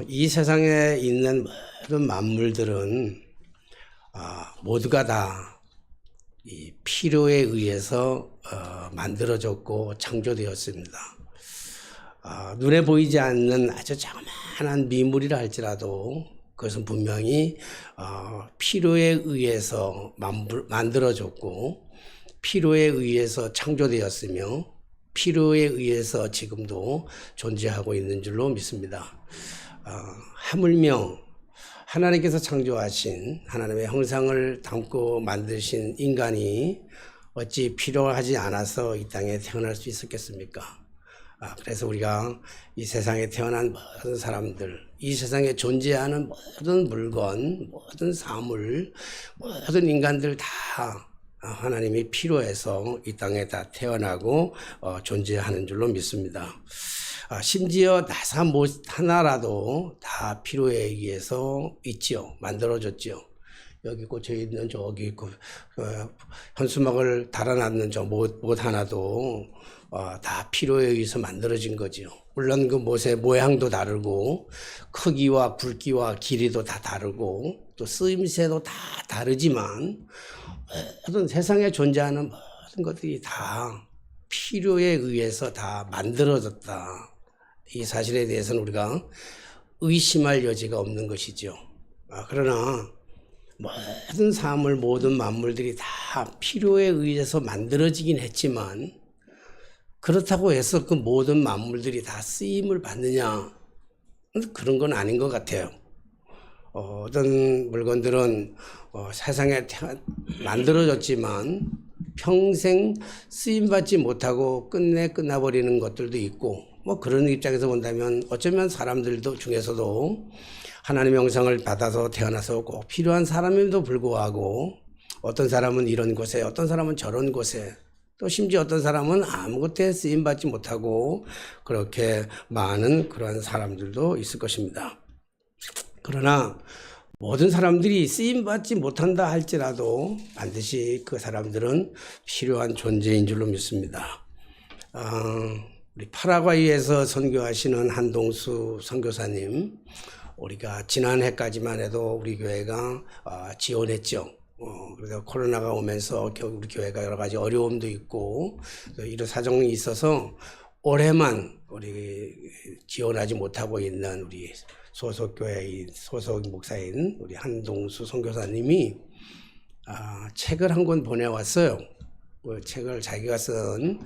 이 세상에 있는 모든 만물들은 모두가 다 이 필요에 의해서 만들어졌고 창조되었습니다. 눈에 보이지 않는 아주 자그마한 미물이라 할지라도 그것은 분명히 필요에 의해서 만들어졌고 필요에 의해서 창조되었으며 필요에 의해서 지금도 존재하고 있는 줄로 믿습니다. 하물며 하나님께서 창조하신 하나님의 형상을 담고 만드신 인간이 어찌 필요하지 않아서 이 땅에 태어날 수 있었겠습니까? 그래서 우리가 이 세상에 태어난 모든 사람들, 이 세상에 존재하는 모든 물건, 모든 사물, 모든 인간들 다 하나님이 필요해서 이 땅에 다 태어나고 존재하는 줄로 믿습니다. 심지어 나사 못 하나라도 다 필요에 의해서 있지요. 만들어졌지요. 여기 꽂혀 있는 저기 현수막을 달아놨는 저 못 하나도 다 필요에 의해서 만들어진 거지요. 물론 그 못의 모양도 다르고 크기와 굵기와 길이도 다 다르고 또 쓰임새도 다 다르지만 어떤 세상에 존재하는 모든 것들이 다 필요에 의해서 다 만들어졌다. 이 사실에 대해서는 우리가 의심할 여지가 없는 것이죠. 그러나 모든 사물, 모든 만물들이 다 필요에 의해서 만들어지긴 했지만 그렇다고 해서 그 모든 만물들이 다 쓰임을 받느냐? 그런 건 아닌 것 같아요. 어떤 물건들은 세상에 만들어졌지만 평생 쓰임받지 못하고 끝나버리는 것들도 있고 그런 입장에서 본다면 어쩌면 사람들도 중에서도 하나님의 형상을 받아서 태어나서 꼭 필요한 사람임에도 불구하고 어떤 사람은 이런 곳에 어떤 사람은 저런 곳에 또 심지어 어떤 사람은 아무것도 쓰임받지 못하고 그렇게 많은 그러한 사람들도 있을 것입니다. 그러나 모든 사람들이 쓰임받지 못한다 할지라도 반드시 그 사람들은 필요한 존재인 줄로 믿습니다. 우리 파라과이에서 선교하시는 한동수 선교사님, 우리가 지난해까지만 해도 우리 교회가 지원했죠. 그래서 코로나가 오면서 우리 교회가 여러 가지 어려움도 있고 이런 사정이 있어서 올해만 우리 지원하지 못하고 있는 우리 소속 목사인 우리 한동수 선교사님이 책을 한 권 보내왔어요. 그 책을 자기가 쓴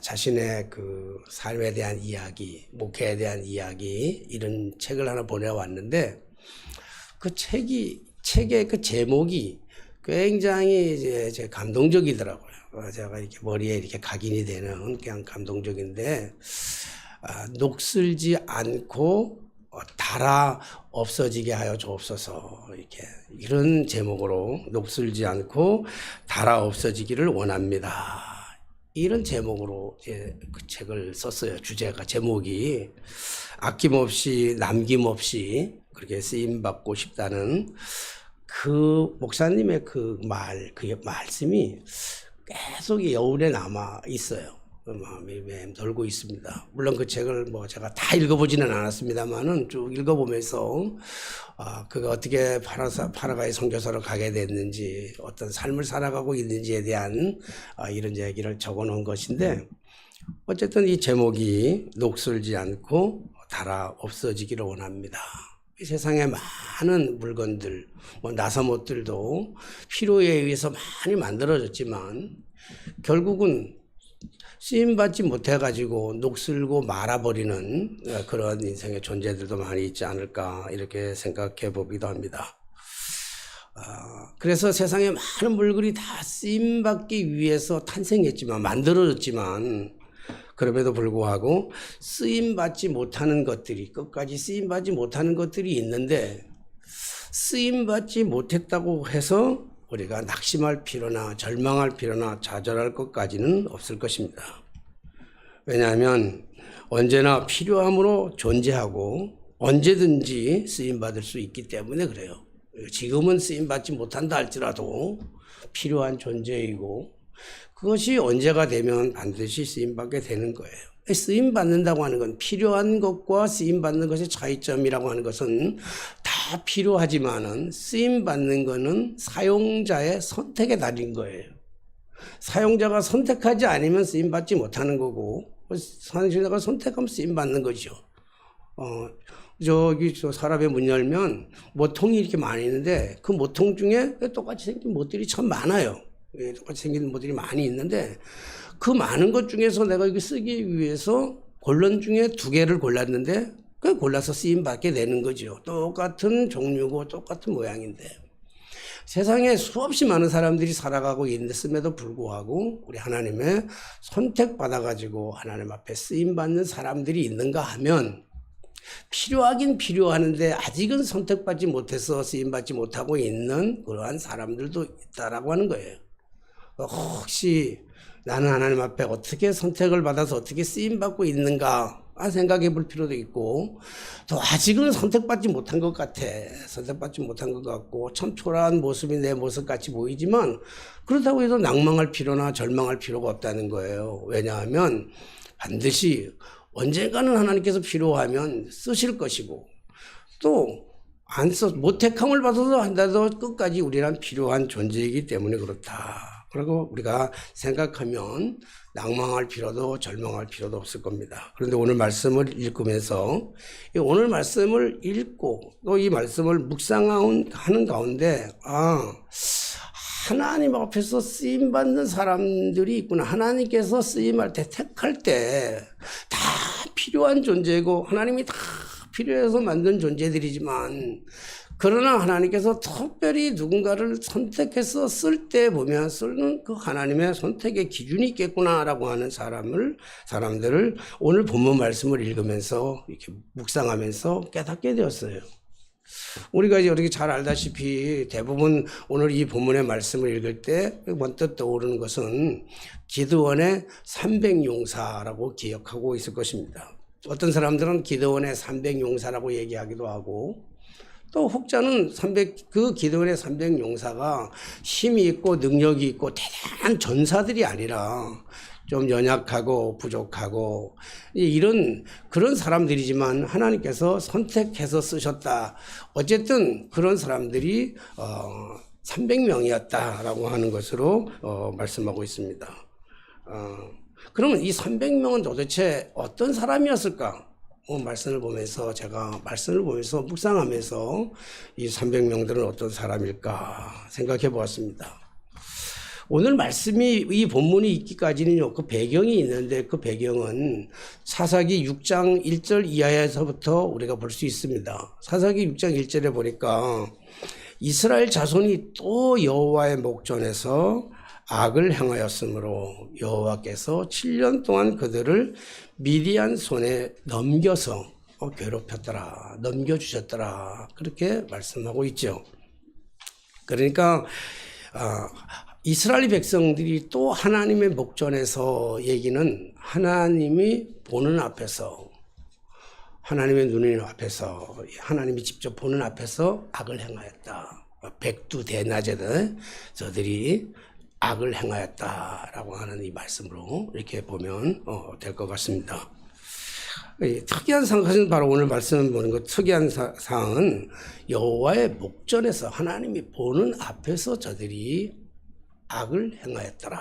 자신의 그 삶에 대한 이야기, 목회에 대한 이야기 이런 책을 하나 보내왔는데 그 책의 그 제목이 굉장히 이제 감동적이더라고요. 제가 이렇게 머리에 이렇게 각인이 되는 그냥 감동적인데 녹슬지 않고 달아 없어지게 하여 주옵소서 이런 제목으로 녹슬지 않고 달아 없어지기를 원합니다. 이런 제목으로 그 책을 썼어요. 제목이 아낌없이 남김없이 그렇게 쓰임 받고 싶다는 그 목사님의 그 말씀이 계속 여운에 남아 있어요. 마음이 맴돌고 있습니다. 물론 그 책을 제가 다 읽어보지는 않았습니다만은 쭉 읽어보면서 그가 어떻게 파라과이 선교사로 가게 됐는지 어떤 삶을 살아가고 있는지에 대한 이런 얘기를 적어놓은 것인데 어쨌든 이 제목이 녹슬지 않고 달아 없어지기를 원합니다. 이 세상에 많은 물건들, 나사못들도 필요에 의해서 많이 만들어졌지만 결국은 쓰임받지 못해가지고 녹슬고 말아버리는 그런 인생의 존재들도 많이 있지 않을까 이렇게 생각해 보기도 합니다. 그래서 세상에 많은 물건이 다 쓰임받기 위해서 탄생했지만 만들어졌지만 그럼에도 불구하고 쓰임받지 못하는 것들이 끝까지 쓰임받지 못하는 것들이 있는데 쓰임받지 못했다고 해서 우리가 낙심할 필요나 절망할 필요나 좌절할 것까지는 없을 것입니다. 왜냐하면 언제나 필요함으로 존재하고 언제든지 쓰임받을 수 있기 때문에 그래요. 지금은 쓰임받지 못한다 할지라도 필요한 존재이고 그것이 언제가 되면 반드시 쓰임받게 되는 거예요. 쓰임 받는다고 하는 건 필요한 것과 쓰임 받는 것의 차이점이라고 하는 것은 다 필요하지만은 쓰임 받는 거는 사용자의 선택에 달린 거예요. 사용자가 선택하지 않으면 쓰임 받지 못하는 거고 사용자가 선택하면 쓰임 받는 거죠. 저기 저 서랍에 문 열면 모통이 이렇게 많이 있는데 그 모통 중에 똑같이 생긴 못들이 참 많아요. 똑같이 생긴 못들이 많이 있는데 그 많은 것 중에서 내가 이거 쓰기 위해서 본론 중에 2개를 골랐는데 그 골라서 쓰임 받게 되는 거죠. 똑같은 종류고 똑같은 모양인데 세상에 수없이 많은 사람들이 살아가고 있음에도 불구하고 우리 하나님의 선택받아가지고 하나님 앞에 쓰임 받는 사람들이 있는가 하면 필요하긴 필요하는데 아직은 선택받지 못해서 쓰임받지 못하고 있는 그러한 사람들도 있다라고 하는 거예요. 혹시 나는 하나님 앞에 어떻게 선택을 받아서 어떻게 쓰임받고 있는가 생각해 볼 필요도 있고 또 아직은 선택받지 못한 것 같아. 선택받지 못한 것 같고 참 초라한 모습이 내 모습 같이 보이지만 그렇다고 해서 낭망할 필요나 절망할 필요가 없다는 거예요. 왜냐하면 반드시 언젠가는 하나님께서 필요하면 쓰실 것이고 또 못 택함을 받아서 한다도 끝까지 우리란 필요한 존재이기 때문에 그렇다. 그리고 우리가 생각하면 낭망할 필요도 절망할 필요도 없을 겁니다. 그런데 오늘 말씀을 읽으면서 오늘 말씀을 읽고 또 이 말씀을 묵상하는 가운데 하나님 앞에서 쓰임받는 사람들이 있구나. 하나님께서 쓰임할 때 택할 때 다 필요한 존재고 하나님이 다 필요해서 만든 존재들이지만 그러나 하나님께서 특별히 누군가를 선택해서 쓸 때 보면 쓰는 그 하나님의 선택의 기준이 있겠구나라고 하는 사람들을 오늘 본문 말씀을 읽으면서 이렇게 묵상하면서 깨닫게 되었어요. 우리가 이렇게 잘 알다시피 대부분 오늘 이 본문의 말씀을 읽을 때 먼저 떠오르는 것은 기드원의 300용사라고 기억하고 있을 것입니다. 어떤 사람들은 기드원의 300용사라고 얘기하기도 하고 또 혹자는 그 기드원의 300용사가 힘이 있고 능력이 있고 대단한 전사들이 아니라 좀 연약하고 부족하고 그런 사람들이지만 하나님께서 선택해서 쓰셨다. 어쨌든 그런 사람들이 300명이었다라고 하는 것으로 말씀하고 있습니다. 그러면 이 300명은 도대체 어떤 사람이었을까? 제가 말씀을 보면서 묵상하면서 이 300명들은 어떤 사람일까 생각해 보았습니다. 오늘 말씀이 이 본문이 있기까지는요, 그 배경이 있는데 그 배경은 사사기 6장 1절 이하에서부터 우리가 볼 수 있습니다. 사사기 6장 1절에 보니까 이스라엘 자손이 또 여호와의 목전에서 악을 행하였으므로 여호와께서 7년 동안 그들을 미디안 손에 넘겨서 괴롭혔더라, 넘겨주셨더라, 그렇게 말씀하고 있죠. 그러니까 이스라엘 백성들이 또 하나님의 목전에서 얘기는 하나님이 보는 앞에서, 하나님의 눈의 앞에서, 하나님이 직접 보는 앞에서 악을 행하였다. 백두대낮에도 저들이 악을 행하였다라고 하는 이 말씀으로 이렇게 보면 될 것 같습니다. 특이한 사항은 바로 오늘 말씀 보는 것 특이한 사항은 여호와의 목전에서 하나님이 보는 앞에서 저들이 악을 행하였더라.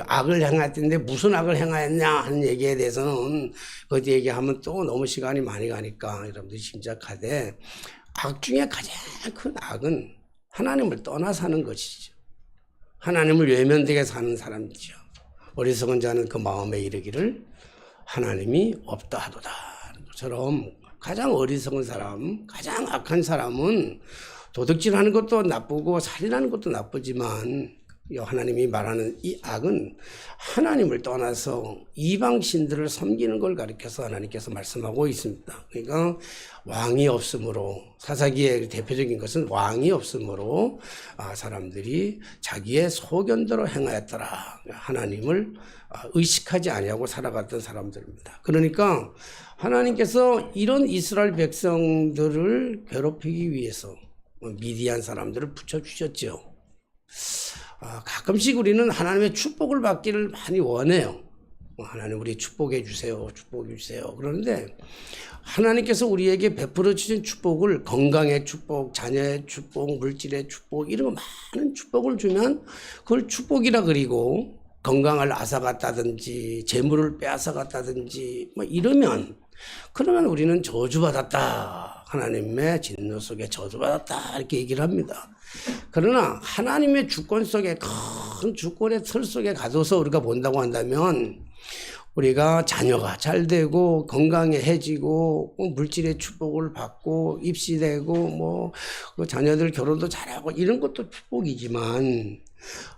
악을 행하였는데 무슨 악을 행하였냐 하는 얘기에 대해서는 그 얘기하면 또 너무 시간이 많이 가니까 여러분들이 짐작하되 악 중에 가장 큰 악은 하나님을 떠나 사는 것이죠. 하나님을 외면되게 사는 사람이죠. 어리석은 자는 그 마음에 이르기를 하나님이 없다 하도다. 것처럼 가장 어리석은 사람, 가장 악한 사람은 도둑질하는 것도 나쁘고 살인하는 것도 나쁘지만 하나님이 말하는 이 악은 하나님을 떠나서 이방 신들을 섬기는 걸 가리켜서 하나님께서 말씀하고 있습니다. 그러니까 왕이 없으므로, 사사기의 대표적인 것은 왕이 없으므로 사람들이 자기의 소견대로 행하였더라. 하나님을 의식하지 아니하고 살아갔던 사람들입니다. 그러니까 하나님께서 이런 이스라엘 백성들을 괴롭히기 위해서 미디안 사람들을 붙여주셨죠. 가끔씩 우리는 하나님의 축복을 받기를 많이 원해요. 하나님 우리 축복해 주세요. 축복해 주세요. 그러는데 하나님께서 우리에게 베풀어 주신 축복을 건강의 축복, 자녀의 축복, 물질의 축복 이런 거 많은 축복을 주면 그걸 축복이라 그리고 건강을 앗아갔다든지 재물을 빼앗아갔다든지 뭐 이러면 그러면 우리는 저주받았다. 하나님의 진노 속에 저주받았다. 이렇게 얘기를 합니다. 그러나 하나님의 주권 속에 큰 주권의 틀 속에 가둬서 우리가 본다고 한다면 우리가 자녀가 잘 되고 건강해지고 물질의 축복을 받고 입시되고 자녀들 결혼도 잘하고 이런 것도 축복이지만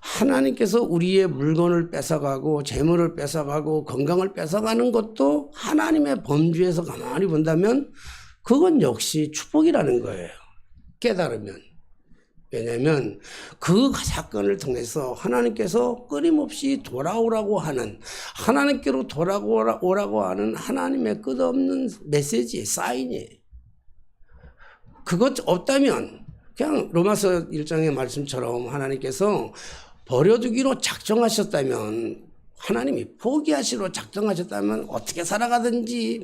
하나님께서 우리의 물건을 뺏어가고 재물을 뺏어가고 건강을 뺏어가는 것도 하나님의 범주에서 가만히 본다면 그건 역시 축복이라는 거예요. 깨달으면. 왜냐하면 그 사건을 통해서 하나님께서 끊임없이 돌아오라고 하는 하나님께로 돌아오라고 하는 하나님의 끝없는 메시지, 사인이에요. 그것 없다면 그냥 로마서 1장의 말씀처럼 하나님께서 버려두기로 작정하셨다면 하나님이 포기하시로 작정하셨다면 어떻게 살아가든지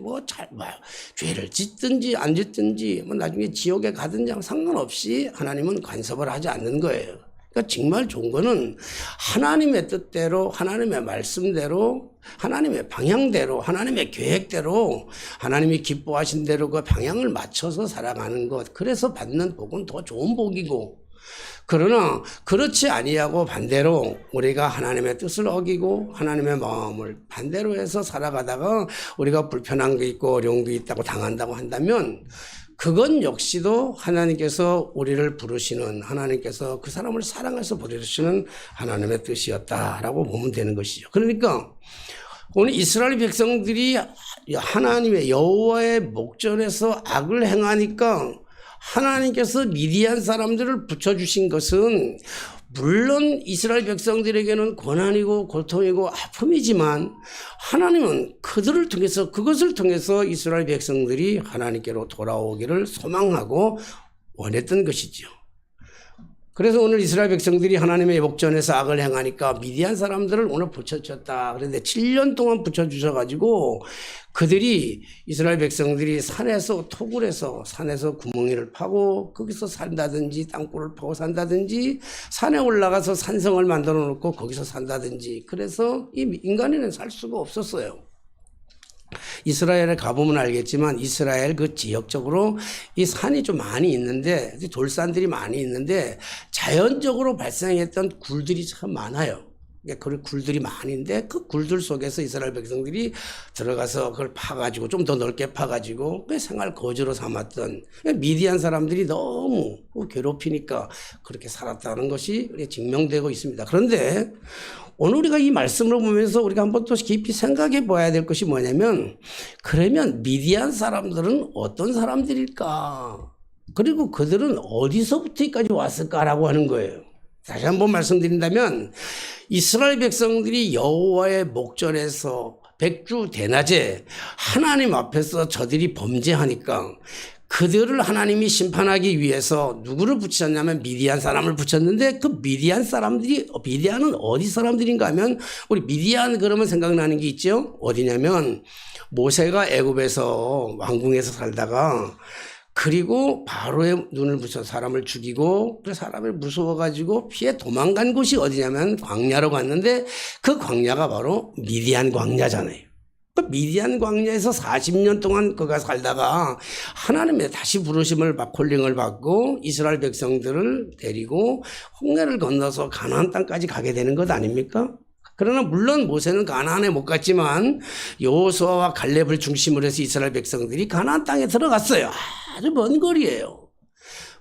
죄를 짓든지 안 짓든지 나중에 지옥에 가든지 상관없이 하나님은 간섭을 하지 않는 거예요. 그러니까 정말 좋은 거는 하나님의 뜻대로 하나님의 말씀대로 하나님의 방향대로 하나님의 계획대로 하나님이 기뻐하신 대로 그 방향을 맞춰서 살아가는 것. 그래서 받는 복은 더 좋은 복이고 그러나 그렇지 아니하고 반대로 우리가 하나님의 뜻을 어기고 하나님의 마음을 반대로 해서 살아가다가 우리가 불편한 게 있고 어려운 게 있다고 당한다고 한다면 그건 역시도 하나님께서 우리를 부르시는 하나님께서 그 사람을 사랑해서 부르시는 하나님의 뜻이었다라고 보면 되는 것이죠. 그러니까 오늘 이스라엘 백성들이 하나님의 여호와의 목전에서 악을 행하니까 하나님께서 미디안 사람들을 붙여주신 것은 물론 이스라엘 백성들에게는 고난이고 고통이고 아픔이지만 하나님은 그것을 통해서 이스라엘 백성들이 하나님께로 돌아오기를 소망하고 원했던 것이죠. 그래서 오늘 이스라엘 백성들이 하나님의 목전에서 악을 행하니까 미디안 사람들을 오늘 붙여주셨다. 그런데 7년 동안 붙여주셔가지고 그들이 이스라엘 백성들이 산에서 토굴에서 산에서 구멍이를 파고 거기서 산다든지 땅굴을 파고 산다든지 산에 올라가서 산성을 만들어 놓고 거기서 산다든지 그래서 이 인간에는 살 수가 없었어요. 이스라엘에 가보면 알겠지만 이스라엘 그 지역적으로 이 산이 좀 많이 있는데 돌산들이 많이 있는데 자연적으로 발생했던 굴들이 참 많아요. 그 굴들이 많이 있는데 그 굴들 속에서 이스라엘 백성들이 들어가서 그걸 파가지고 좀 더 넓게 파가지고 그 생활 거주로 삼았던 미디안 사람들이 너무 괴롭히니까 그렇게 살았다는 것이 증명되고 있습니다. 그런데 오늘 우리가 이 말씀을 보면서 우리가 한번 또 깊이 생각해 봐야 될 것이 뭐냐면 그러면 미디안 사람들은 어떤 사람들일까? 그리고 그들은 어디서부터까지 왔을까라고 하는 거예요. 다시 한번 말씀드린다면 이스라엘 백성들이 여호와의 목전에서 백주 대낮에 하나님 앞에서 저들이 범죄하니까 그들을 하나님이 심판하기 위해서 누구를 붙이셨냐면 미디안 사람을 붙였는데 그 미디안은 어디 사람들인가 하면 우리 미디안 그러면 생각나는 게 있죠. 어디냐면 모세가 애굽에서 왕궁에서 살다가 그리고 바로의 눈을 붙여 사람을 죽이고 그 사람을 무서워가지고 피해 도망간 곳이 어디냐면 광야로 갔는데 그 광야가 바로 미디안 광야잖아요. 그 미디안 광야에서 40년 동안 그가 살다가 하나님의 다시 부르심을 콜링을 받고 이스라엘 백성들을 데리고 홍해를 건너서 가나안 땅까지 가게 되는 것 아닙니까? 그러나 물론 모세는 가나안에 못 갔지만 여호수아와 갈렙을 중심으로 해서 이스라엘 백성들이 가나안 땅에 들어갔어요. 아주 먼 거리예요.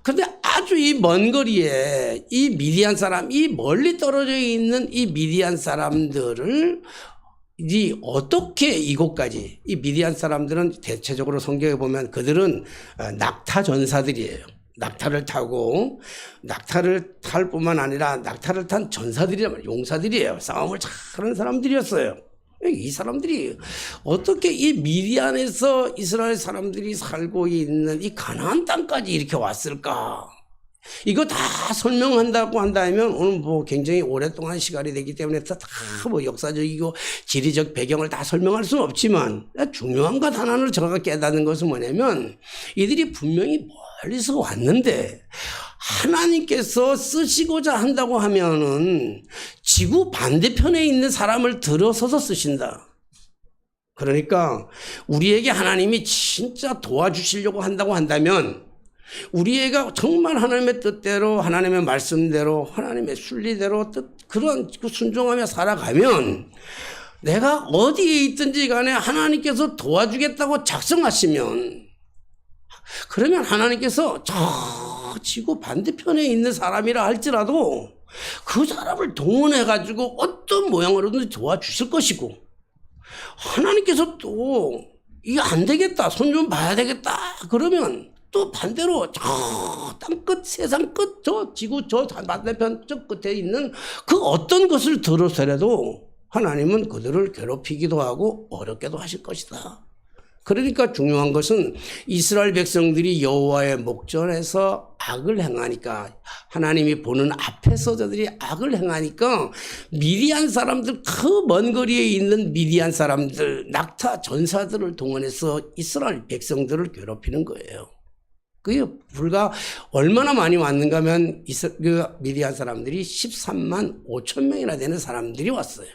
그런데 아주 이 먼 거리에 이 미디안 사람, 이 멀리 떨어져 있는 이 미디안 사람들을 어떻게 이곳까지 이 미디안 사람들은 대체적으로 성경에 보면 그들은 낙타 전사들이에요. 낙타를 타고 낙타를 탈 뿐만 아니라 낙타를 탄 전사들이란 말이에요. 용사들이에요. 싸움을 잘하는 사람들이었어요. 이 사람들이 어떻게 이 미디안에서 이스라엘 사람들이 살고 있는 이 가나안 땅까지 이렇게 왔을까? 이거 다 설명한다고 한다면 오늘 뭐 굉장히 오랫동안 시간이 되기 때문에 다 뭐 역사적이고 지리적 배경을 다 설명할 수는 없지만 중요한 것 하나를 제가 깨닫는 것은 뭐냐면 이들이 분명히 멀리서 왔는데 하나님께서 쓰시고자 한다고 하면은 지구 반대편에 있는 사람을 들어서서 쓰신다. 그러니까 우리에게 하나님이 진짜 도와주시려고 한다고 한다면 우리가 정말 하나님의 뜻대로 하나님의 말씀대로 하나님의 순리대로 그런 순종하며 살아가면 내가 어디에 있든지 간에 하나님께서 도와주겠다고 작성하시면 그러면 하나님께서 저 지구 반대편에 있는 사람이라 할지라도 그 사람을 동원해 가지고 어떤 모양으로든지 도와주실 것이고 하나님께서 또 이게 안 되겠다 손 좀 봐야 되겠다 그러면 또 반대로 저 땅끝 세상 끝 저 지구 저 반대편 저 끝에 있는 그 어떤 것을 들어서라도 하나님은 그들을 괴롭히기도 하고 어렵게도 하실 것이다. 그러니까 중요한 것은 이스라엘 백성들이 여호와의 목전에서 악을 행하니까 하나님이 보는 앞에서 저들이 악을 행하니까 미디안 사람들 그 먼 거리에 있는 미디안 사람들 낙타 전사들을 동원해서 이스라엘 백성들을 괴롭히는 거예요. 그게 불과 얼마나 많이 왔는가 하면 그 미디안 사람들이 13만 5천 명이나 되는 사람들이 왔어요.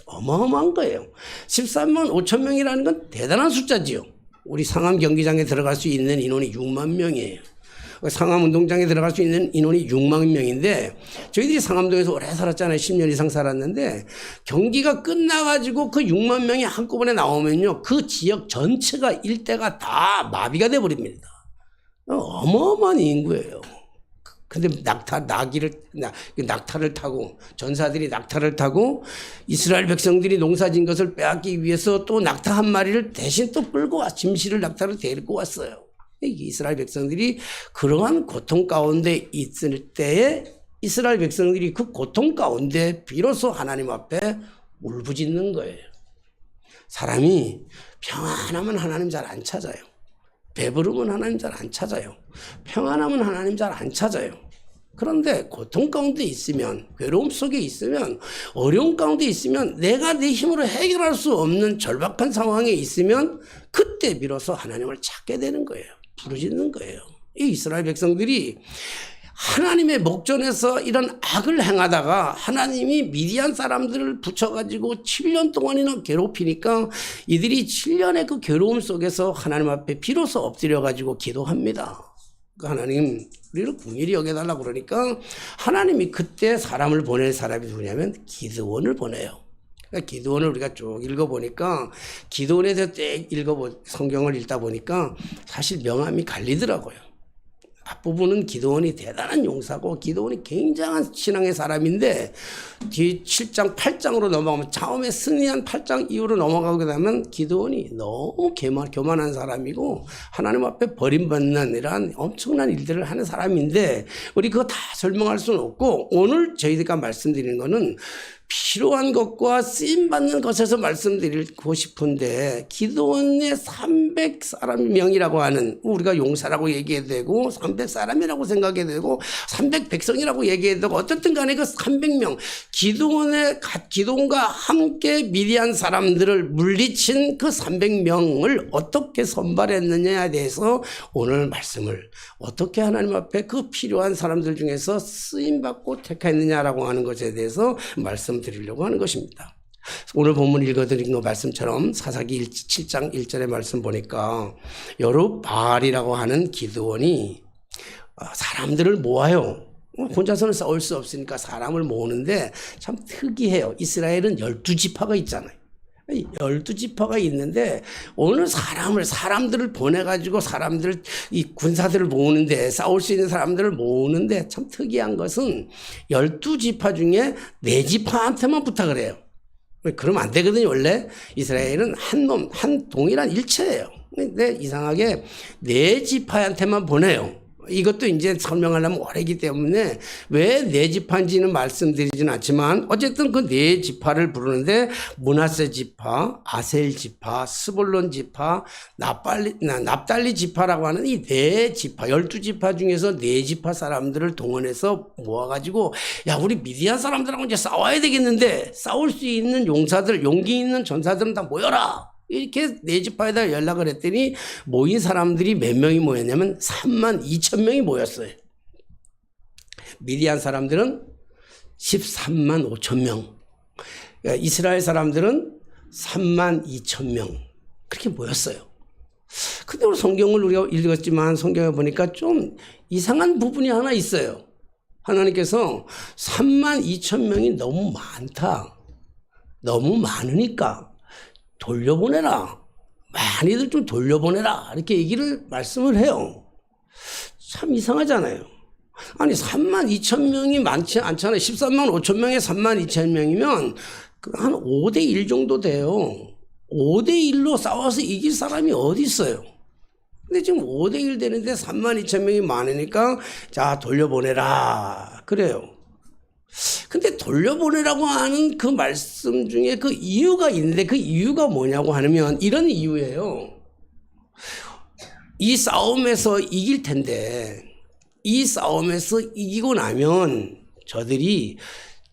어마어마한 거예요. 13만 5천 명이라는 건 대단한 숫자지요. 우리 상암 경기장에 들어갈 수 있는 인원이 6만 명이에요. 상암 운동장에 들어갈 수 있는 인원이 6만 명인데 저희들이 상암동에서 오래 살았잖아요. 10년 이상 살았는데 경기가 끝나가지고 그 6만 명이 한꺼번에 나오면요. 그 지역 전체가 일대가 다 마비가 돼버립니다. 어마어마한 인구예요. 근데 낙타를 타고 전사들이 낙타를 타고 이스라엘 백성들이 농사진 것을 빼앗기 위해서 또 낙타 한 마리를 대신 또 끌고 짐실을 낙타를 데리고 왔어요. 이스라엘 백성들이 그러한 고통 가운데 있을 때에 이스라엘 백성들이 그 고통 가운데 비로소 하나님 앞에 울부짖는 거예요. 사람이 평안하면 하나님 잘 안 찾아요. 배부르면 하나님 잘 안 찾아요. 평안하면 하나님 잘 안 찾아요. 그런데 고통 가운데 있으면 괴로움 속에 있으면 어려움 가운데 있으면 내가 내 힘으로 해결할 수 없는 절박한 상황에 있으면 그때 비로소 하나님을 찾게 되는 거예요. 부르짖는 거예요. 이 이스라엘 백성들이 하나님의 목전에서 이런 악을 행하다가 하나님이 미디안 사람들을 붙여가지고 7년 동안이나 괴롭히니까 이들이 7년의 그 괴로움 속에서 하나님 앞에 비로소 엎드려가지고 기도합니다. 하나님 우리를 긍휼히 여겨달라고 그러니까 하나님이 그때 사람을 보낼 사람이 누구냐면 기드온을 보내요. 그러니까 기드온을 우리가 쭉 읽어보니까 기드온에 대해서 성경을 읽다 보니까 사실 명함이 갈리더라고요. 앞부분은 기드온이 대단한 용사고 기드온이 굉장한 신앙의 사람인데 뒤 7장 8장으로 넘어가면 처음에 승리한 8장 이후로 넘어가게 되면 기드온이 너무 교만한 사람이고 하나님 앞에 버림받는 이러한 엄청난 일들을 하는 사람인데 우리 그거 다 설명할 수는 없고 오늘 저희가 말씀드리는 거는 필요한 것과 쓰임받는 것에서 말씀드리고 싶은데 기드온의 300사람명이라고 하는 우리가 용사라고 얘기해도 되고 300사람이라고 생각해도 되고 300백성이라고 얘기해도 되고 어쨌든 간에 그 300명 기드온과 함께 미디안 사람들을 물리친 그 300명을 어떻게 선발했느냐에 대해서 오늘 말씀을 어떻게 하나님 앞에 그 필요한 사람들 중에서 쓰임받고 택했느냐라고 하는 것에 대해서 말씀드리려고 하는 것입니다. 오늘 본문 읽어드린 거 말씀처럼 사사기 7장 1절의 말씀 보니까 여룻바알이라고 하는 기드온이 사람들을 모아요. 혼자서는 싸울 수 없으니까 사람을 모으는데 참 특이해요. 이스라엘은 12지파가 있잖아요. 12지파가 있는데 오늘 사람들을 보내가지고 이 군사들을 모으는데 싸울 수 있는 사람들을 모으는데 참 특이한 것은 12지파 중에 4지파한테만 부탁을 해요. 그러면 안 되거든요. 원래 이스라엘은 한 동일한 일체예요. 근데 이상하게 4지파한테만 보내요. 이것도 이제 설명하려면 오래기 때문에 왜 네 지파인지는 말씀드리진 않지만 어쨌든 그 네 지파를 부르는데 므낫세 지파, 아셀 지파, 스불론 지파, 납달리 지파라고 하는 이 네 지파, 12지파 중에서 네 지파 사람들을 동원해서 모아가지고 야, 우리 미디안 사람들하고 이제 싸워야 되겠는데 싸울 수 있는 용사들, 용기 있는 전사들은 다 모여라. 이렇게 네 지파에다 연락을 했더니 모인 사람들이 몇 명이 모였냐면 32,000명이 모였어요. 미디안 사람들은 135,000명, 그러니까 이스라엘 사람들은 32,000명 그렇게 모였어요. 근데 우리 성경을 우리가 읽었지만 성경에 보니까 좀 이상한 부분이 하나 있어요. 하나님께서 32,000명이 너무 많다, 너무 많으니까 돌려보내라. 많이들 좀 돌려보내라. 이렇게 얘기를 말씀을 해요. 참 이상하잖아요. 아니 32,000명이 많지 않잖아요. 13만 5천 명에 32,000명이면 한 5대1 정도 돼요. 5대1로 싸워서 이길 사람이 어디 있어요. 근데 지금 5대1 되는데 32,000명이 많으니까 자 돌려보내라 그래요. 근데 돌려보내라고 하는 그 말씀 중에 그 이유가 있는데 그 이유가 뭐냐고 하면 이런 이유예요. 이 싸움에서 이길 텐데 이 싸움에서 이기고 나면 저들이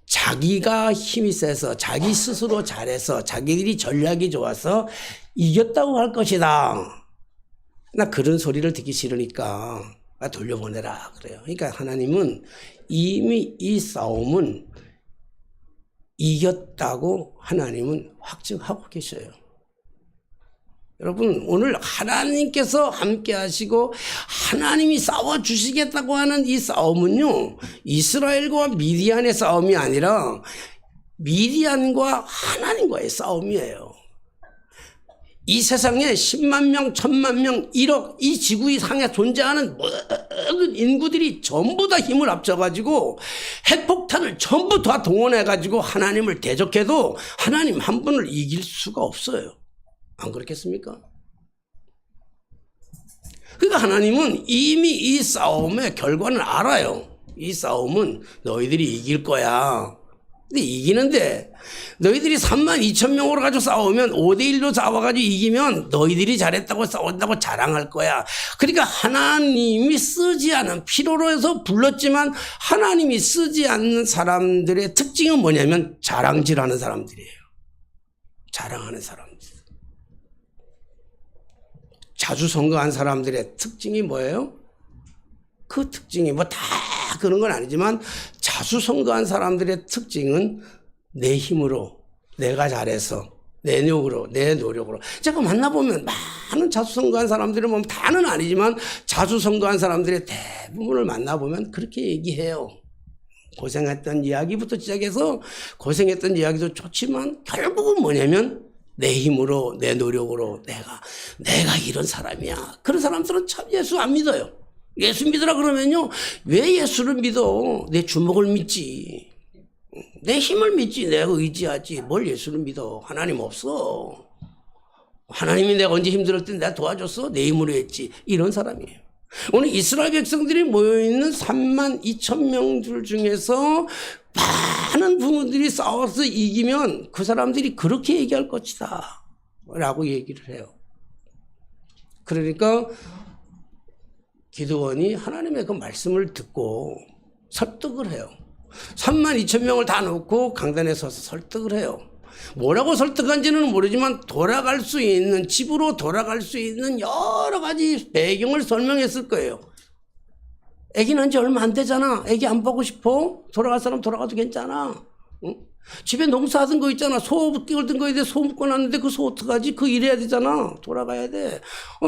자기가 힘이 세서 자기 스스로 잘해서 자기들이 전략이 좋아서 이겼다고 할 것이다. 나 그런 소리를 듣기 싫으니까 돌려보내라 그래요. 그러니까 하나님은 이미 이 싸움은 이겼다고 하나님은 확증하고 계셔요. 여러분 오늘 하나님께서 함께 하시고 하나님이 싸워주시겠다고 하는 이 싸움은요 이스라엘과 미디안의 싸움이 아니라 미디안과 하나님과의 싸움이에요. 이 세상에 10만 명, 1000만 명, 1억 이 지구 상에 존재하는 모든 인구들이 전부 다 힘을 합쳐가지고 핵폭탄을 전부 다 동원해가지고 하나님을 대적해도 하나님 한 분을 이길 수가 없어요. 안 그렇겠습니까? 그러니까 하나님은 이미 이 싸움의 결과는 알아요. 이 싸움은 너희들이 이길 거야. 근데 이기는데 너희들이 32,000명으로 가지고 싸우면 5대1로 싸워가지고 이기면 너희들이 잘했다고 싸운다고 자랑할 거야. 그러니까 하나님이 쓰지 않은 필요로 해서 불렀지만 하나님이 쓰지 않는 사람들의 특징은 뭐냐면 자랑질하는 사람들이에요. 자랑하는 사람들. 자주 선거한 사람들의 특징이 뭐예요? 그 특징이 뭐 다 그런 건 아니지만 자주 선거한 사람들의 특징은 내 힘으로 내가 잘해서 내 노력으로 제가 만나보면 많은 자주 선거한 사람들을 보면 다는 아니지만 자주 선거한 사람들의 대부분을 만나보면 그렇게 얘기해요. 고생했던 이야기부터 시작해서 고생했던 이야기도 좋지만 결국은 뭐냐면 내 힘으로 내 노력으로 내가 이런 사람이야. 그런 사람들은 참 예수 안 믿어요. 예수 믿으라 그러면요 왜 예수를 믿어? 내 주먹을 믿지, 내 힘을 믿지, 내가 의지하지. 뭘 예수를 믿어? 하나님 없어. 하나님이 내가 언제 힘들을 때 내가 도와줬어? 내 힘으로 했지. 이런 사람이에요. 오늘 이스라엘 백성들이 모여있는 32,000명들 중에서 많은 부모들이 싸워서 이기면 그 사람들이 그렇게 얘기할 것이다 라고 얘기를 해요. 그러니까 기드온이 하나님의 그 말씀을 듣고 설득을 해요. 32,000명을 다 놓고 강단에 서서 설득을 해요. 뭐라고 설득한지는 모르지만 돌아갈 수 있는, 집으로 돌아갈 수 있는 여러 가지 배경을 설명했을 거예요. 애기 난 지 얼마 안 되잖아. 애기 안 보고 싶어? 돌아갈 사람 돌아가도 괜찮아. 응? 집에 농사하던 거 있잖아. 소 끼울던 거 있는데 소 묶어놨는데 그 소 어떡하지? 그거 일해야 되잖아. 돌아가야 돼.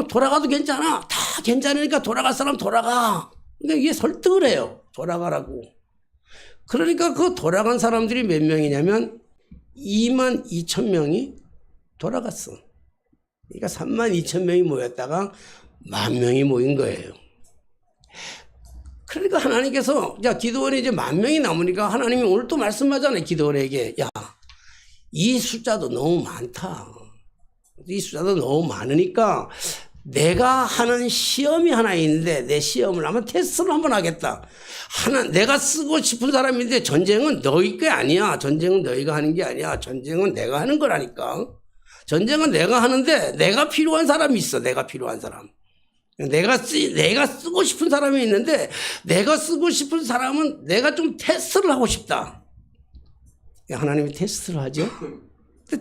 돌아가도 괜찮아. 다 괜찮으니까 돌아갈 사람 돌아가. 그러니까 이게 설득을 해요. 돌아가라고. 그러니까 그 돌아간 사람들이 몇 명이냐면 22,000명이 돌아갔어. 그러니까 32,000명이 모였다가 10,000명이 모인 거예요. 그러니까 하나님께서, 야, 기드온이 이제 10,000명이 남으니까 하나님이 오늘 또 말씀하잖아요. 기드온에게. 야, 이 숫자도 너무 많다. 이 숫자도 너무 많으니까 내가 하는 시험이 하나 있는데 내 시험을 한번 테스트를 한번 하겠다. 내가 쓰고 싶은 사람인데 전쟁은 너희 게 아니야. 전쟁은 너희가 하는 게 아니야. 전쟁은 내가 하는 거라니까. 전쟁은 내가 하는데 내가 필요한 사람이 있어. 내가 필요한 사람. 내가 쓰고 싶은 사람이 있는데 내가 쓰고 싶은 사람은 내가 좀 테스트를 하고 싶다. 하나님이 테스트를 하죠.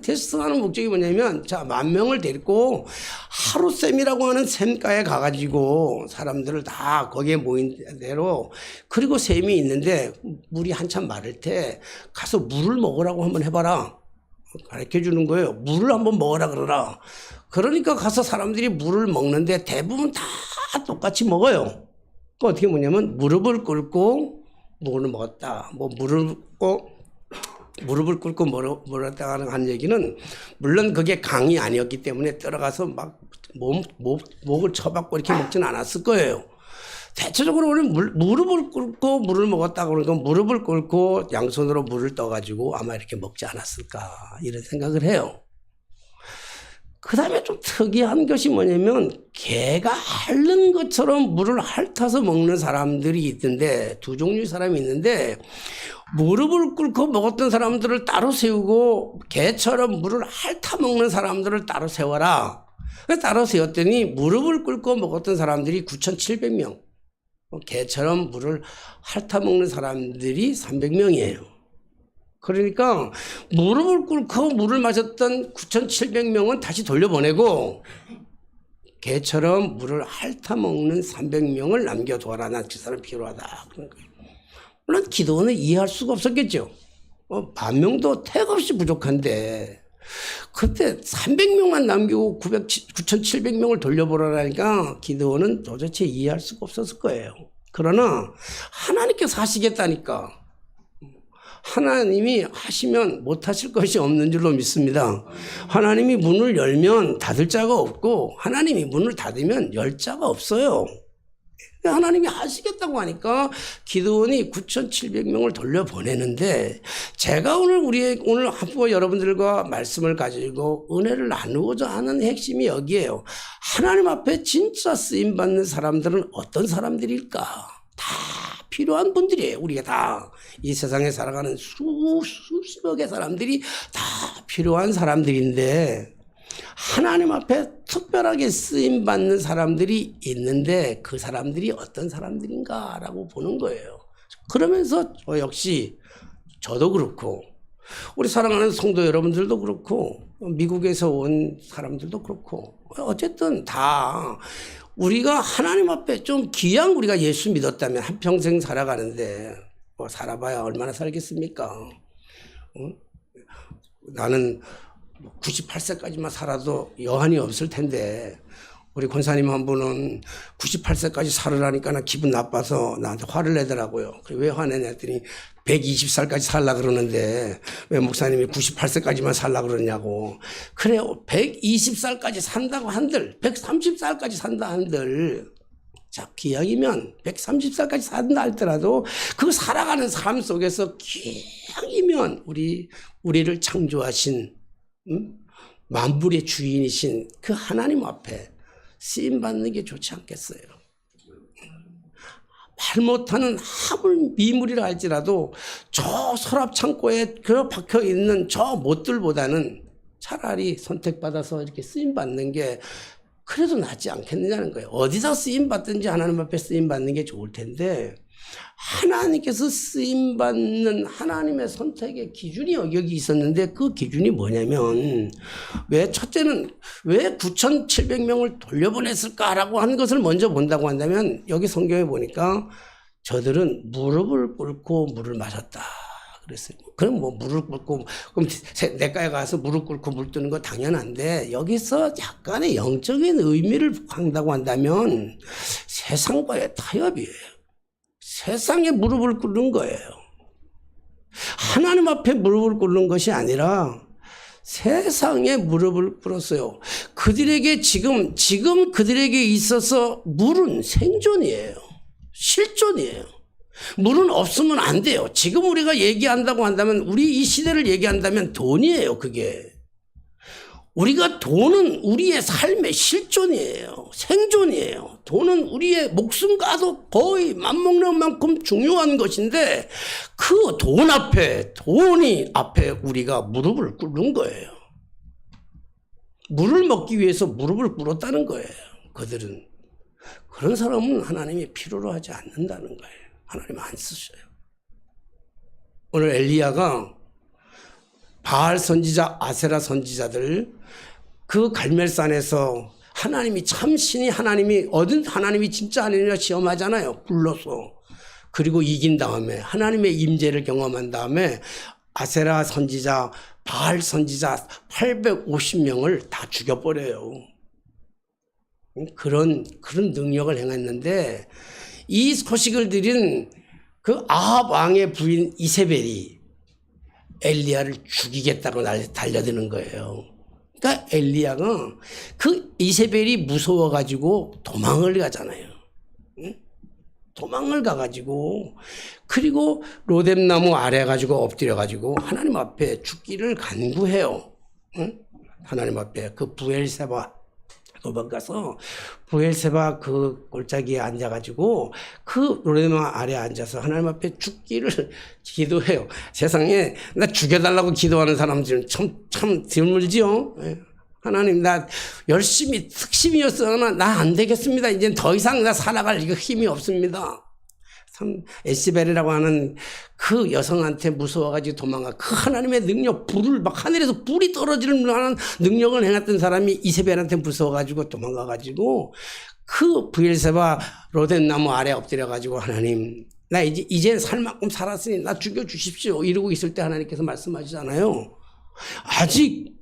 테스트하는 목적이 뭐냐면, 자, 10,000명을 데리고 하루샘이라고 하는 샘가에 가가지고 사람들을 다 거기에 모인 대로, 그리고 샘이 있는데 물이 한참 마를 때 가서 물을 먹으라고 한번 해봐라. 가르쳐 주는 거예요. 물을 한번 먹으라 그러라. 그러니까 가서 사람들이 물을 먹는데 대부분 다 똑같이 먹어요. 그 어떻게 뭐냐면 무릎을 꿇고 물을 먹었다. 뭐 무릎을 꿇고 물었다가 한 얘기는, 물론 그게 강이 아니었기 때문에 들어가서 막 목을 쳐박고 이렇게 먹지는 않았을 거예요. 대체적으로 우리는 무릎을 꿇고 물을 먹었다 그러니까 무릎을 꿇고 양손으로 물을 떠가지고 아마 이렇게 먹지 않았을까 이런 생각을 해요. 그 다음에 좀 특이한 것이 뭐냐면, 개가 핥는 것처럼 물을 핥아서 먹는 사람들이 있던데, 두 종류의 사람이 있는데, 무릎을 꿇고 먹었던 사람들을 따로 세우고 개처럼 물을 핥아 먹는 사람들을 따로 세워라. 그래서 따로 세웠더니 무릎을 꿇고 먹었던 사람들이 9,700명, 개처럼 물을 핥아 먹는 사람들이 300명이에요. 그러니까 무릎을 꿇고 물을 마셨던 9,700명은 다시 돌려보내고 개처럼 물을 핥아 먹는 300명을 남겨둬라. 난 그 사람 필요하다. 물론 기도원은 이해할 수가 없었겠죠. 10,000명도 택없이 부족한데 그때 300명만 남기고 9,700명을 돌려보라니까 기도원은 도대체 이해할 수가 없었을 거예요. 그러나 하나님께서 하시겠다니까, 하나님이 하시면 못하실 것이 없는 줄로 믿습니다. 하나님이 문을 열면 닫을 자가 없고 하나님이 문을 닫으면 열 자가 없어요. 하나님이 하시겠다고 하니까 기드온이 9,700명을 돌려보내는데, 제가 오늘 한번 여러분들과 말씀을 가지고 은혜를 나누고자 하는 핵심이 여기에요. 하나님 앞에 진짜 쓰임받는 사람들은 어떤 사람들일까? 다 필요한 분들이에요. 우리가 다 이 세상에 살아가는 수십억의 사람들이 다 필요한 사람들인데, 하나님 앞에 특별하게 쓰임받는 사람들이 있는데 그 사람들이 어떤 사람들인가라고 보는 거예요. 그러면서 저 역시, 저도 그렇고 우리 사랑하는 성도 여러분들도 그렇고 미국에서 온 사람들도 그렇고, 어쨌든 다 우리가 하나님 앞에 좀 귀한, 우리가 예수 믿었다면 한평생 살아가는데 뭐 살아봐야 얼마나 살겠습니까? 나는 98세까지만 살아도 여한이 없을 텐데, 우리 권사님 한 분은 98세까지 살으라니까 나 기분 나빠서 나한테 화를 내더라고요. 왜 화내냐 했더니 120살까지 살라 그러는데 왜 목사님이 98세까지만 살라 그러냐고. 그래요. 120살까지 산다고 한들, 130살까지 산다 한들, 자, 기왕이면 130살까지 산다 할더라도 그 살아가는 삶 속에서 기왕이면 우리를 창조하신 만물의 주인이신 그 하나님 앞에 쓰임받는 게 좋지 않겠어요? 말 못하는 하물 미물이라 할지라도 저 서랍 창고에 박혀 있는 저 못들보다는 차라리 선택받아서 이렇게 쓰임받는 게 그래도 낫지 않겠느냐는 거예요. 어디서 쓰임받든지 하나님 앞에 쓰임받는 게 좋을 텐데, 하나님께서 쓰임받는 하나님의 선택의 기준이 여기 있었는데, 그 기준이 뭐냐면, 첫째는 왜 9,700명을 돌려보냈을까라고 하는 것을 먼저 본다고 한다면, 여기 성경에 보니까 저들은 무릎을 꿇고 물을 마셨다 그랬어요. 그럼 뭐 무릎 꿇고, 그럼 내가에 가서 무릎 꿇고 물 뜨는 거 당연한데, 여기서 약간의 영적인 의미를 한다고 한다면 세상과의 타협이에요. 세상에 무릎을 꿇는 거예요. 하나님 앞에 무릎을 꿇는 것이 아니라 세상에 무릎을 꿇었어요. 그들에게 지금 그들에게 있어서 물은 생존이에요. 실존이에요. 물은 없으면 안 돼요. 지금 우리가 얘기한다고 한다면, 우리 이 시대를 얘기한다면 돈이에요, 그게. 우리가 돈은 우리의 삶의 실존이에요. 생존이에요. 돈은 우리의 목숨과도 거의 맞먹는 만큼 중요한 것인데 그 돈 앞에, 돈이 앞에 우리가 무릎을 꿇는 거예요. 물을 먹기 위해서 무릎을 꿇었다는 거예요. 그들은. 그런 사람은 하나님이 필요로 하지 않는다는 거예요. 하나님 안 쓰셔요. 오늘 엘리야가 바알 선지자, 아세라 선지자들 그 갈멜산에서 하나님이 참 신이 하나님이 어떤 하나님이 진짜 아니냐 시험하잖아요. 불러서. 그리고 이긴 다음에 하나님의 임재를 경험한 다음에 아세라 선지자, 바알 선지자 850명을 다 죽여버려요. 그런 능력을 행했는데 이 소식을 들은 그 아합 왕의 부인 이세벨이 엘리야를 죽이겠다고 달려드는 거예요. 그러니까 엘리야가 그 이세벨이 무서워가지고 도망을 가잖아요. 응? 도망을 가가지고 그리고 로뎀나무 아래 가지고 엎드려가지고 하나님 앞에 죽기를 간구해요. 응? 하나님 앞에 그 부엘세바 도망가서 부엘세바 그 골짜기에 앉아가지고 그 로뎀나무 아래 앉아서 하나님 앞에 죽기를 기도해요. 세상에 나 죽여달라고 기도하는 사람들은 참 드물지요. 하나님 나 열심히 특심이었으나 나 안 되겠습니다. 이제 더 이상 나 살아갈 이거 힘이 없습니다. 참 에시벨이라고 하는 그 여성한테 무서워가지고 도망가 그 하나님의 능력 불을 막 하늘에서 불이 떨어지는 만한 능력을 행했던 사람이 이세벨한테 무서워가지고 도망가가지고 그 브엘세바 로뎀나무 아래 엎드려가지고 하나님 나 이제 살 만큼 살았으니 나 죽여주십시오 이러고 있을 때 하나님께서 말씀하시잖아요. 아직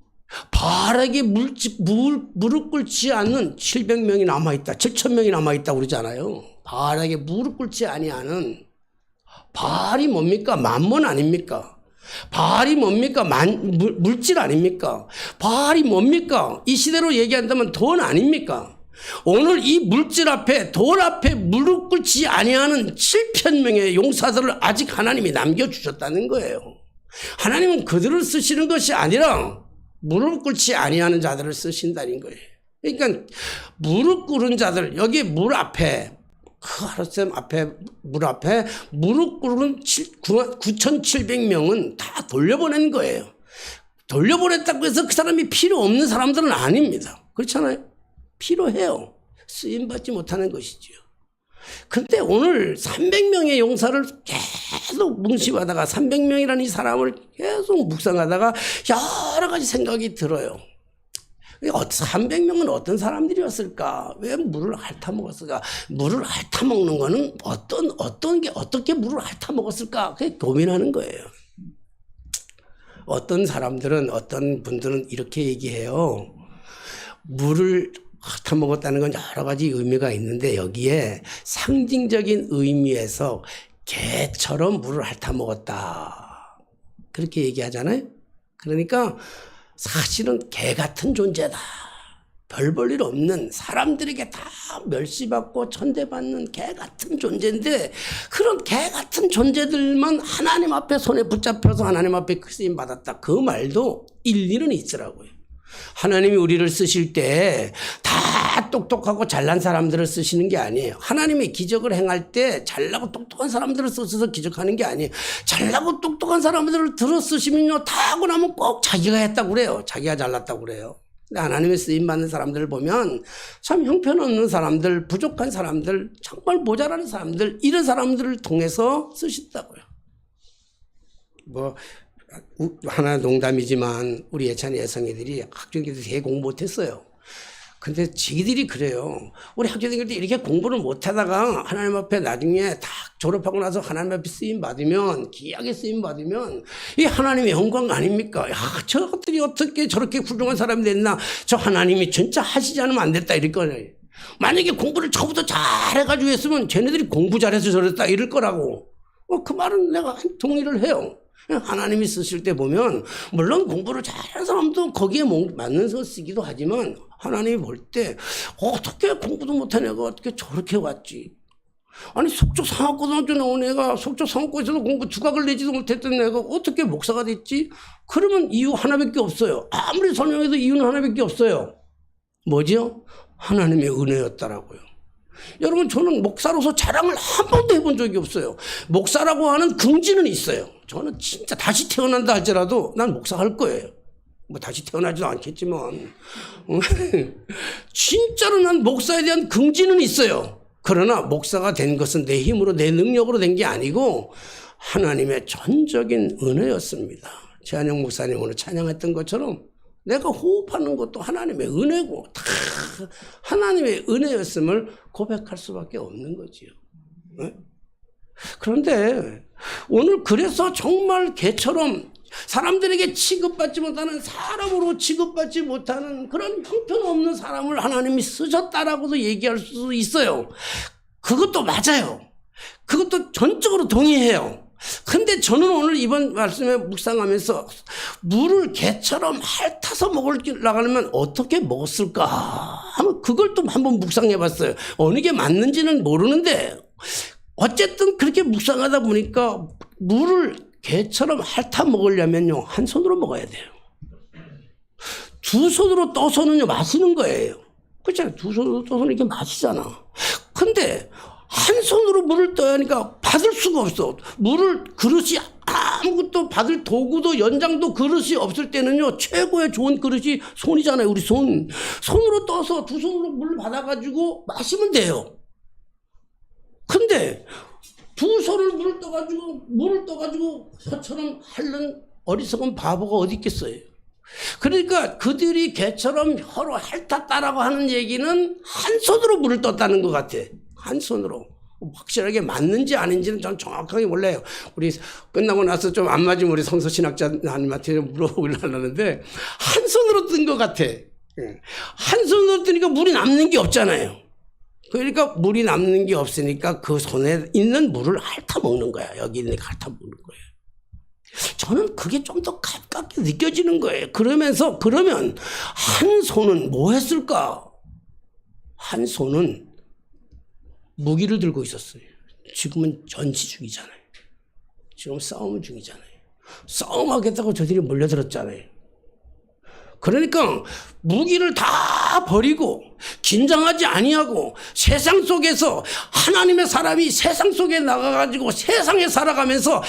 바알에게 무릎 꿇지 않는 700명이 남아있다 7,000명이 남아있다 그러잖아요. 바알에게 무릎 꿇지 아니하는 바알이 뭡니까? 만몬 아닙니까? 바알이 뭡니까? 물질 아닙니까? 바알이 뭡니까? 이 시대로 얘기한다면 돈 아닙니까? 오늘 이 물질 앞에 돈 앞에 무릎 꿇지 아니하는 7,000명의 용사들을 아직 하나님이 남겨주셨다는 거예요. 하나님은 그들을 쓰시는 것이 아니라 무릎 꿇지 아니하는 자들을 쓰신다는 거예요. 그러니까 무릎 꿇은 자들 여기 물 앞에 그 하루쌤 앞에 물 앞에 무릎 꿇은 9,700명은 다 돌려보낸 거예요. 돌려보냈다고 해서 그 사람이 필요 없는 사람들은 아닙니다. 그렇잖아요. 필요해요. 쓰임받지 못하는 것이지요. 근데 오늘 300명의 용사를 계속 뭉치하다가 300명이라는 이 사람을 계속 묵상하다가 여러 가지 생각이 들어요. 300명은 어떤 사람들이었을까? 왜 물을 핥아먹었을까? 물을 핥아먹는 거는 어떻게 물을 핥아먹었을까? 그게 고민하는 거예요. 어떤 사람들은, 어떤 분들은 이렇게 얘기해요. 물을 핥아먹었다는 건 여러 가지 의미가 있는데 여기에 상징적인 의미에서 개처럼 물을 핥아먹었다. 그렇게 얘기하잖아요. 그러니까 사실은 개 같은 존재다. 별 볼 일 없는 사람들에게 다 멸시받고 천대받는 개 같은 존재인데 그런 개 같은 존재들만 하나님 앞에 손에 붙잡혀서 하나님 앞에 쓰임 받았다. 그 말도 일리는 있더라고요. 하나님이 우리를 쓰실 때 다 똑똑하고 잘난 사람들을 쓰시는 게 아니에요. 하나님이 기적을 행할 때 잘나고 똑똑한 사람들을 써서 기적하는 게 아니에요. 잘나고 똑똑한 사람들을 들어 쓰시면요 다 하고 나면 꼭 자기가 했다고 그래요. 자기가 잘났다고 그래요. 근데 하나님의 쓰임받는 사람들을 보면 참 형편없는 사람들, 부족한 사람들, 정말 모자라는 사람들 이런 사람들을 통해서 쓰신다고요. 하나 농담이지만 우리 예찬이 예성이들이 학교생들 되게 공부 못했어요. 근데 지기들이 그래요. 우리 학교생들 이렇게 공부를 못하다가 하나님 앞에 나중에 다 졸업하고 나서 하나님 앞에 쓰임 받으면 귀하게 쓰임 받으면 이 하나님의 영광 아닙니까? 야, 저것들이 어떻게 저렇게 훌륭한 사람이 됐나? 저 하나님이 진짜 하시지 않으면 안 됐다 이럴 거예요. 만약에 공부를 처음부터 잘해가지고 했으면 쟤네들이 공부 잘해서 저랬다 이럴 거라고. 그 말은 내가 동의를 해요. 하나님이 쓰실 때 보면 물론 공부를 잘하는 사람도 거기에 맞는 쓰기도 하지만 하나님이 볼 때 어떻게 공부도 못한 애가 어떻게 저렇게 왔지. 아니 속초 상업고등학교 나온 애가 속초 상업고에서도 공부 두각을 내지도 못했던 애가 어떻게 목사가 됐지? 그러면 이유 하나밖에 없어요. 아무리 설명해도 이유는 하나밖에 없어요. 뭐죠? 하나님의 은혜였다라고요. 여러분, 저는 목사로서 자랑을 한 번도 해본 적이 없어요. 목사라고 하는 긍지는 있어요. 저는 진짜 다시 태어난다 할지라도 난 목사 할 거예요. 뭐 다시 태어나지도 않겠지만 진짜로 난 목사에 대한 긍지는 있어요. 그러나 목사가 된 것은 내 힘으로 내 능력으로 된 게 아니고 하나님의 전적인 은혜였습니다. 최한영 목사님 오늘 찬양했던 것처럼 내가 호흡하는 것도 하나님의 은혜고 다 하나님의 은혜였음을 고백할 수밖에 없는 거지요. 네? 그런데 오늘 그래서 정말 개처럼 사람들에게 취급받지 못하는 사람으로 취급받지 못하는 그런 형편없는 사람을 하나님이 쓰셨다라고도 얘기할 수 있어요. 그것도 맞아요. 그것도 전적으로 동의해요. 근데 저는 오늘 이번 말씀에 묵상하면서 물을 개처럼 핥아서 먹으려고 하면 어떻게 먹었을까 하면 그걸 또 한번 묵상해 봤어요. 어느 게 맞는지는 모르는데 어쨌든 그렇게 묵상하다 보니까 물을 개처럼 핥아 먹으려면요 한 손으로 먹어야 돼요. 두 손으로 떠서는요 마시는 거예요. 그렇잖아요. 두 손으로 떠서는 이렇게 마시잖아. 근데 한 손으로 물을 떠야 하니까 받을 수가 없어. 물을 그릇이 아무것도 받을 도구도 연장도 그릇이 없을 때는요 최고의 좋은 그릇이 손이잖아요. 우리 손으로 떠서 두 손으로 물을 받아가지고 마시면 돼요. 근데 두 손을 물을 떠가지고 저처럼 핥는 어리석은 바보가 어디 있겠어요. 그러니까 그들이 개처럼 혀로 핥았다라고 하는 얘기는 한 손으로 물을 떴다는 것 같아. 한 손으로. 확실하게 맞는지 아닌지는 전 정확하게 몰라요. 우리 끝나고 나서 좀 안 맞으면 우리 성서신학자님한테 물어보려고 하는데 한 손으로 뜬 것 같아. 한 손으로 뜨니까 물이 남는 게 없잖아요. 그러니까 물이 남는 게 없으니까 그 손에 있는 물을 핥아 먹는 거야. 여기 있는 게 핥아 먹는 거예요. 저는 그게 좀 더 가깝게 느껴지는 거예요. 그러면 한 손은 뭐 했을까? 한 손은 무기를 들고 있었어요. 지금은 전시 중이잖아요. 지금 싸움 중이잖아요. 싸움하겠다고 저들이 몰려들었잖아요. 그러니까 무기를 다 버리고 긴장하지 아니하고 세상 속에서 하나님의 사람이 세상 속에 나가가지고 세상에 살아가면서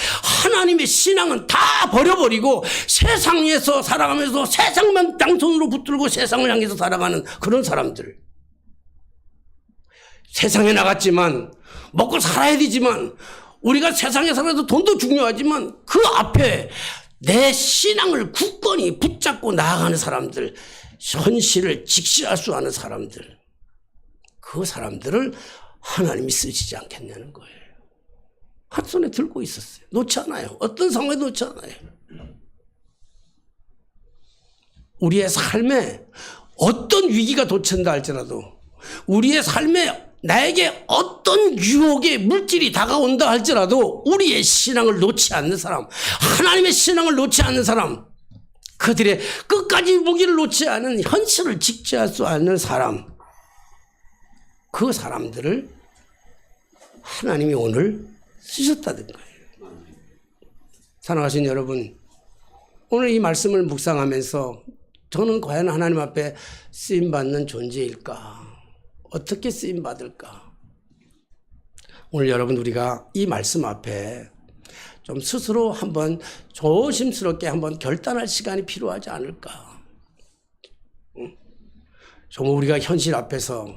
하나님의 신앙은 다 버려버리고 세상에서 살아가면서 세상만 양손으로 붙들고 세상을 향해서 살아가는 그런 사람들. 세상에 나갔지만 먹고 살아야 되지만 우리가 세상에 살아서 돈도 중요하지만 그 앞에 내 신앙을 굳건히 붙잡고 나아가는 사람들, 현실을 직시할 수 있는 사람들, 그 사람들을 하나님이 쓰시지 않겠냐는 거예요. 한 손에 들고 있었어요. 놓지 않아요. 어떤 상황에 놓지 않아요. 우리의 삶에 어떤 위기가 닥친다 할지라도 우리의 삶에 나에게 어떤 유혹의 물질이 다가온다 할지라도 우리의 신앙을 놓지 않는 사람, 하나님의 신앙을 놓지 않는 사람, 그들의 끝까지 무기를 놓지 않은 현실을 직시할 수 않는 사람, 그 사람들을 하나님이 오늘 쓰셨다는 거예요. 사랑하신 여러분, 오늘 이 말씀을 묵상하면서 저는 과연 하나님 앞에 쓰임받는 존재일까? 어떻게 쓰임받을까? 오늘 여러분 우리가 이 말씀 앞에 좀 스스로 한번 조심스럽게 한번 결단할 시간이 필요하지 않을까? 정말 우리가 현실 앞에서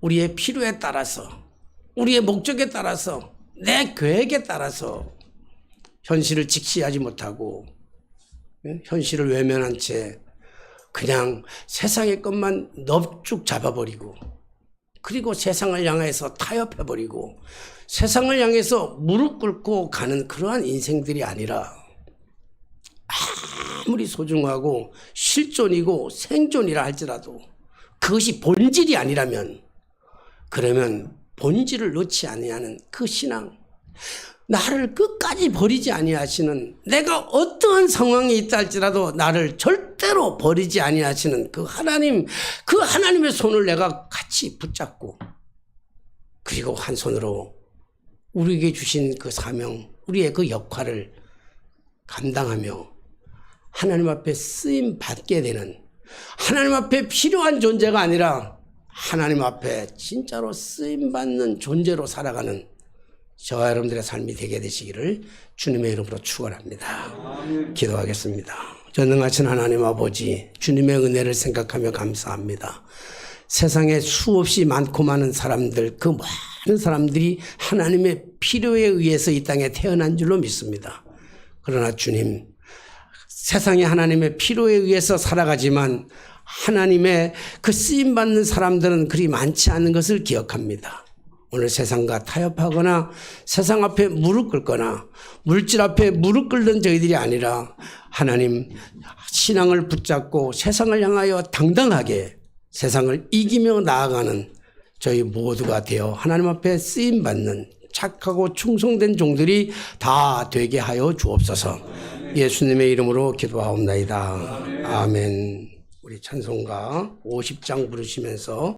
우리의 필요에 따라서 우리의 목적에 따라서 내 계획에 따라서 현실을 직시하지 못하고 현실을 외면한 채 그냥 세상의 것만 넙죽 잡아버리고 그리고 세상을 향해서 타협해버리고 세상을 향해서 무릎 꿇고 가는 그러한 인생들이 아니라 아무리 소중하고 실존이고 생존이라 할지라도 그것이 본질이 아니라면 그러면 본질을 놓지 아니하는 그 신앙, 나를 끝까지 버리지 아니하시는, 내가 어떠한 상황에 있다 할지라도 나를 절대로 버리지 아니하시는 그 하나님의 손을 내가 같이 붙잡고 그리고 한 손으로 우리에게 주신 그 사명, 우리의 그 역할을 감당하며 하나님 앞에 쓰임 받게 되는, 하나님 앞에 필요한 존재가 아니라 하나님 앞에 진짜로 쓰임 받는 존재로 살아가는 저와 여러분들의 삶이 되게 되시기를 주님의 이름으로 축원합니다. 기도하겠습니다. 전능하신 하나님 아버지, 주님의 은혜를 생각하며 감사합니다. 세상에 수없이 많고 많은 사람들, 그 많은 사람들이 하나님의 필요에 의해서 이 땅에 태어난 줄로 믿습니다. 그러나 주님, 세상에 하나님의 필요에 의해서 살아가지만 하나님의 그 쓰임받는 사람들은 그리 많지 않은 것을 기억합니다. 오늘 세상과 타협하거나 세상 앞에 무릎 꿇거나 물질 앞에 무릎 꿇는 저희들이 아니라 하나님 신앙을 붙잡고 세상을 향하여 당당하게 세상을 이기며 나아가는 저희 모두가 되어 하나님 앞에 쓰임받는 착하고 충성된 종들이 다 되게 하여 주옵소서. 예수님의 이름으로 기도하옵나이다. 아멘. 우리 찬송가 50장 부르시면서